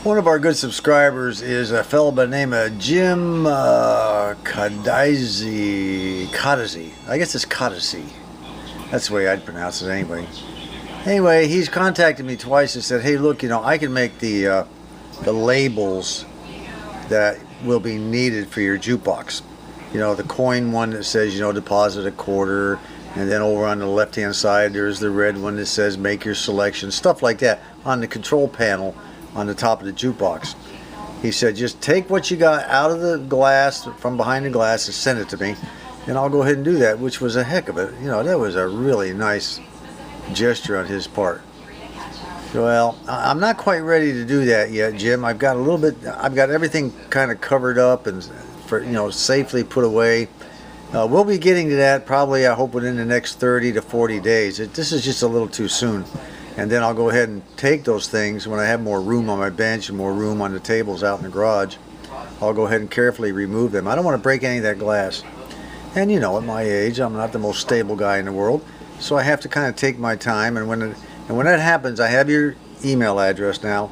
One of our good subscribers is a fellow by the name of Jim Cadizi. I guess it's Cadizi. That's the way I'd pronounce it anyway. Anyway, he's contacted me twice and said, hey, look, you know, I can make the labels that will be needed for your jukebox. You know, the coin one that says, you know, deposit a quarter, and then over on the left hand side there's the red one that says make your selection, stuff like that on the control panel on the top of the jukebox. He said, just take what you got out of the glass, from behind the glass, and send it to me, and I'll go ahead and do that, which was a heck of it. You know, that was a really nice gesture on his part. Well, I'm not quite ready to do that yet, Jim. I've got everything kind of covered up and, safely put away. We'll be getting to that probably, I hope, within the next 30 to 40 days. This is just a little too soon. And then I'll go ahead and take those things when I have more room on my bench and more room on the tables out in the garage. I'll go ahead and carefully remove them. I don't want to break any of that glass. And you know, at my age, I'm not the most stable guy in the world, so I have to kind of take my time. And when that happens, I have your email address now.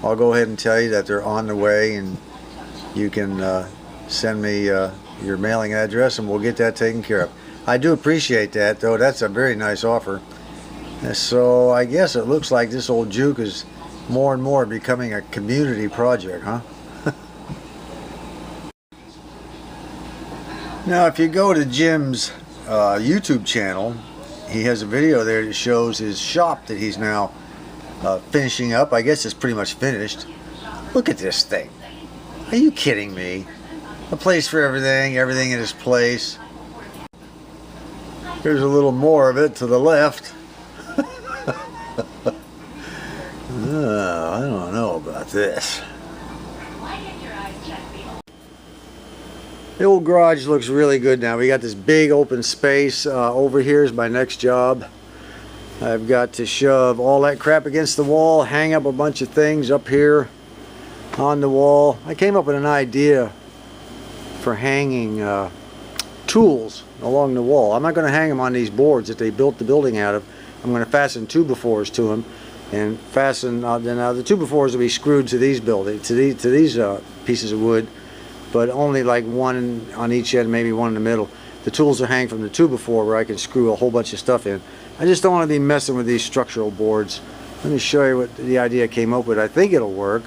I'll go ahead and tell you that they're on the way, and you can send me your mailing address, and we'll get that taken care of. I do appreciate that, though. That's a very nice offer. So I guess it looks like this old juke is more and more becoming a community project, huh? Now, if you go to Jim's YouTube channel, he has a video there that shows his shop that he's now finishing up. I guess it's pretty much finished. Look at this thing. Are you kidding me? A place for everything in its place. There's a little more of it to the left. I don't know about this. The old garage looks really good now. We got this big open space. Over here is my next job. I've got to shove all that crap against the wall, hang up a bunch of things up here on the wall. I came up with an idea for hanging tools along the wall. I'm not going to hang them on these boards that they built the building out of. I'm going to fasten 2x4s to them, and fasten. Now the 2x4s will be screwed to these pieces of wood, but only like one on each end, maybe one in the middle. The tools are hanging from the 2x4 where I can screw a whole bunch of stuff in. I just don't want to be messing with these structural boards. Let me show you what the idea I came up with. I think it'll work.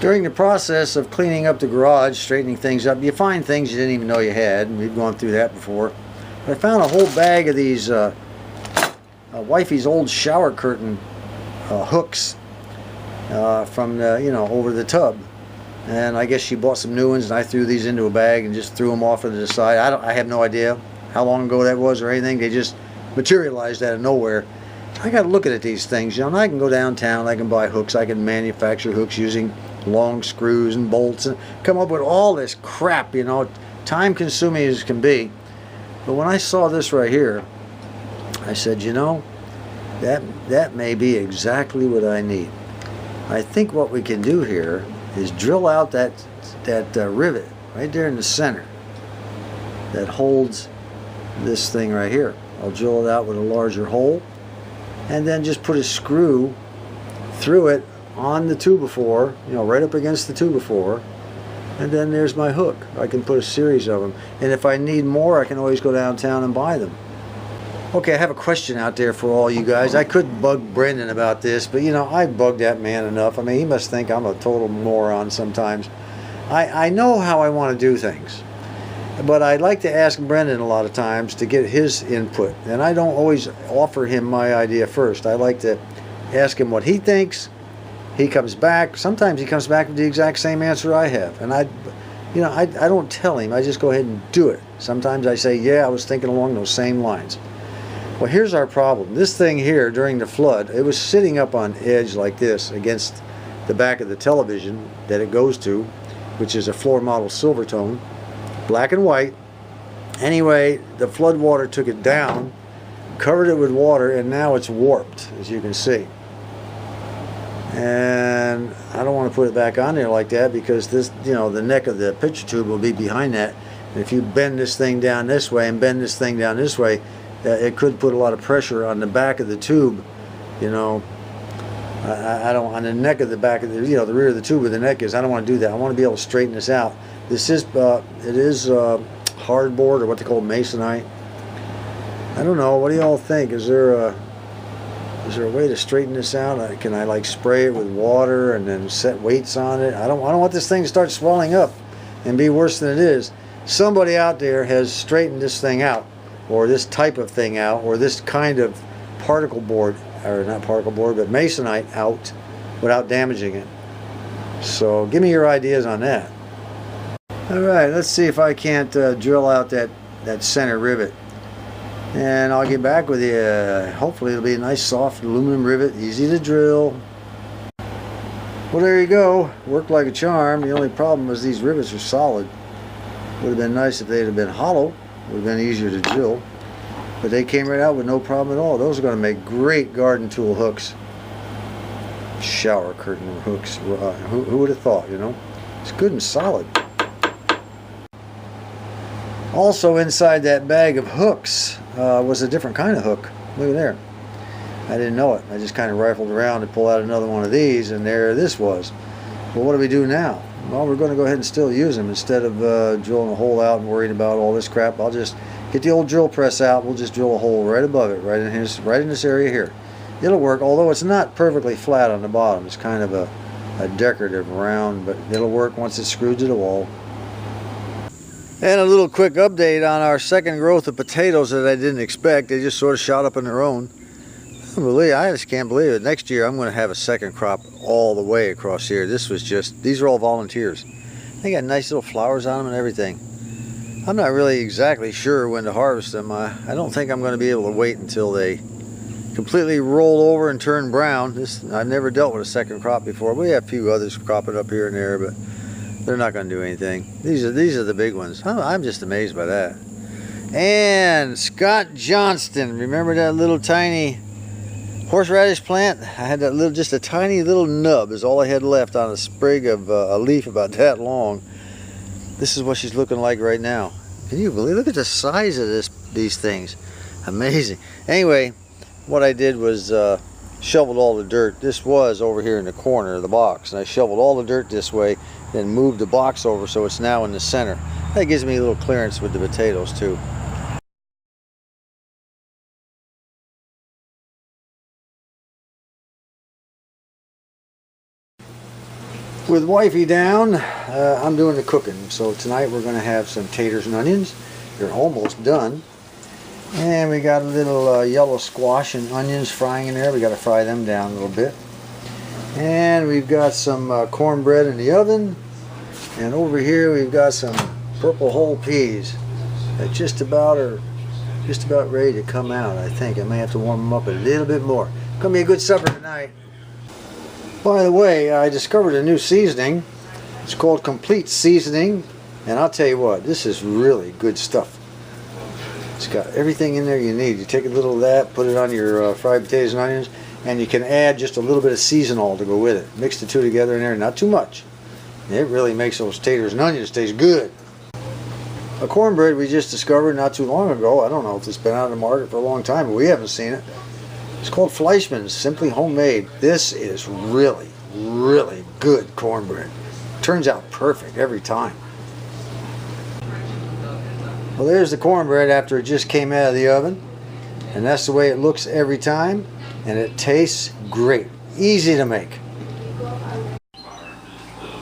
During the process of cleaning up the garage, straightening things up, you find things you didn't even know you had, and we've gone through that before. But I found a whole bag of these wifey's old shower curtain hooks from the, over the tub. And I guess she bought some new ones, and I threw these into a bag and just threw them off to the side. I have no idea how long ago that was or anything. They just materialized out of nowhere. I got to look at these things, and I can go downtown, I can buy hooks, I can manufacture hooks using long screws and bolts and come up with all this crap, time consuming as can be. But when I saw this right here, I said, that may be exactly what I need. I think what we can do here is drill out that rivet right there in the center that holds this thing right here. I'll drill it out with a larger hole, and then just put a screw through it on the 2x4, right up against the 2x4, and then there's my hook. I can put a series of them, and if I need more, I can always go downtown and buy them. Okay, I have a question out there for all you guys. I could bug Brendan about this, but I bugged that man enough. I mean, he must think I'm a total moron sometimes. I know how I want to do things, but I like to ask Brendan a lot of times to get his input, and I don't always offer him my idea first. I like to ask him what he thinks. He comes back. Sometimes he comes back with the exact same answer I have, and I don't tell him. I just go ahead and do it. Sometimes I say, yeah, I was thinking along those same lines. Well, here's our problem. This thing here, during the flood, it was sitting up on edge like this against the back of the television that it goes to, which is a floor model Silvertone, black and white. Anyway, the flood water took it down, covered it with water, and now it's warped, as you can see. And I don't want to put it back on there like that, because this, the neck of the picture tube will be behind that. And if you bend this thing down this way and bend this thing down this way, it could put a lot of pressure on the back of the tube, I don't, on the neck of the back of the, you know, the rear of the tube where the neck is, I don't want to do that. I want to be able to straighten this out. This is, it is hardboard, or what they call masonite. I don't know, what do y'all think? Is there a way to straighten this out? Can I like spray it with water and then set weights on it? I don't want this thing to start swelling up and be worse than it is. Somebody out there has straightened this thing out, or this type of thing out, or this kind of particle board, or not particle board, but masonite out without damaging it. So give me your ideas on that. Alright, let's see if I can't drill out that center rivet. And I'll get back with you. Hopefully it'll be a nice soft aluminum rivet, easy to drill. Well, there you go. Worked like a charm. The only problem was these rivets are solid. Would have been nice if they'd have been hollow. Would have been easier to drill. But they came right out with no problem at all. Those are going to make great garden tool hooks. Shower curtain hooks. Who would have thought, you know? It's good and solid. Also inside that bag of hooks was a different kind of hook. Look at there. I didn't know it. I just kind of rifled around to pull out another one of these, and there this was. Well, what do we do now? Well, we're going to go ahead and still use them. Instead of drilling a hole out and worried about all this crap, I'll just get the old drill press out. We'll just drill a hole right above it, right in this area here. It'll work, although it's not perfectly flat on the bottom. It's kind of a decorative round, but it'll work once it's screwed to the wall. And a little quick update on our second growth of potatoes that I didn't expect. They just sort of shot up on their own. I just can't believe it. Next year I'm going to have a second crop all the way across here. These are all volunteers. They got nice little flowers on them and everything. I'm not really exactly sure when to harvest them. I don't think I'm going to be able to wait until they completely roll over and turn brown. I've never dealt with a second crop before. We have a few others cropping up here and there, but they're not going to do anything. These are the big ones. I'm just amazed by that. And Scott Johnston, remember that little tiny horseradish plant? I had that just a tiny little nub is all I had left on a sprig of a leaf about that long. This is what she's looking like right now. Can you believe? Look at the size of these things. Amazing. Anyway, what I did was shoveled all the dirt. This was over here in the corner of the box, and I shoveled all the dirt this way, then moved the box over so it's now in the center. That gives me a little clearance with the potatoes too. With wifey down, I'm doing the cooking. So tonight we're going to have some taters and onions. They're almost done. And we got a little yellow squash and onions frying in there. We got to fry them down a little bit. And we've got some cornbread in the oven. And over here we've got some purple whole peas that just about ready to come out. I think I may have to warm them up a little bit more. Gonna be a good supper tonight. By the way, I discovered a new seasoning. It's called Complete Seasoning, and I'll tell you what, this is really good stuff. It's got everything in there you need. You take a little of that, put it on your fried potatoes and onions, and you can add just a little bit of seasonal to go with it. Mix the two together in there, not too much. It really makes those taters and onions taste good. A cornbread we just discovered not too long ago. I don't know if it's been out on the market for a long time, but we haven't seen it. It's called Fleischmann's, simply homemade. This is really, really good cornbread. Turns out perfect every time. Well, there's the cornbread after it just came out of the oven. And that's the way it looks every time. And it tastes great. Easy to make.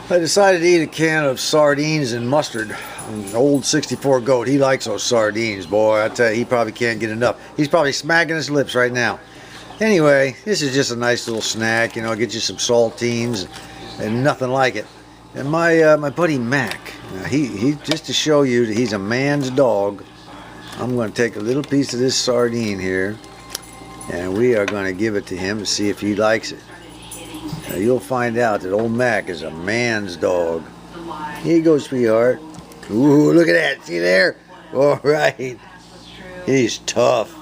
I decided to eat a can of sardines and mustard. An old 64 goat, he likes those sardines, boy. I tell you, he probably can't get enough. He's probably smacking his lips right now. Anyway, this is just a nice little snack, you know, get you some saltines and nothing like it. And my buddy Mac, he just to show you that he's a man's dog, I'm going to take a little piece of this sardine here, and we are going to give it to him to see if he likes it. Now, you'll find out that old Mac is a man's dog. Here you go, sweetheart. Ooh, look at that. See there? All right. He's tough.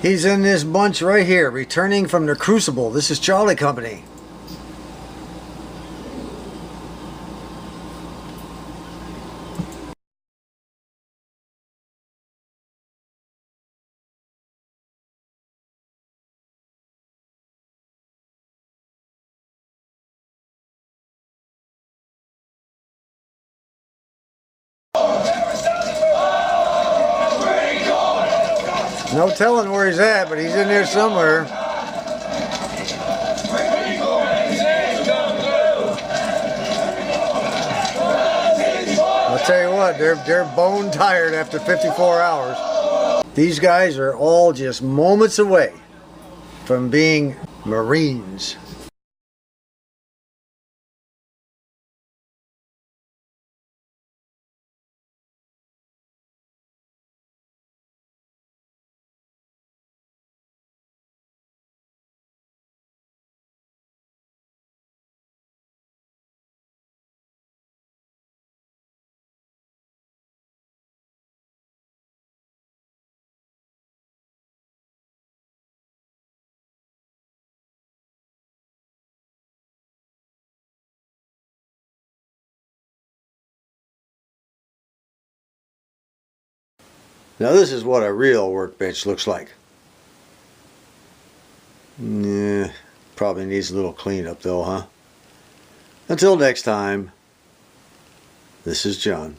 He's in this bunch right here, returning from the Crucible. This is Charlie Company. No telling where he's at, but he's in there somewhere. I'll tell you what, they're bone tired after 54 hours. These guys are all just moments away from being Marines. Now this is what a real workbench looks like. Yeah, probably needs a little cleanup though, huh? Until next time, this is John.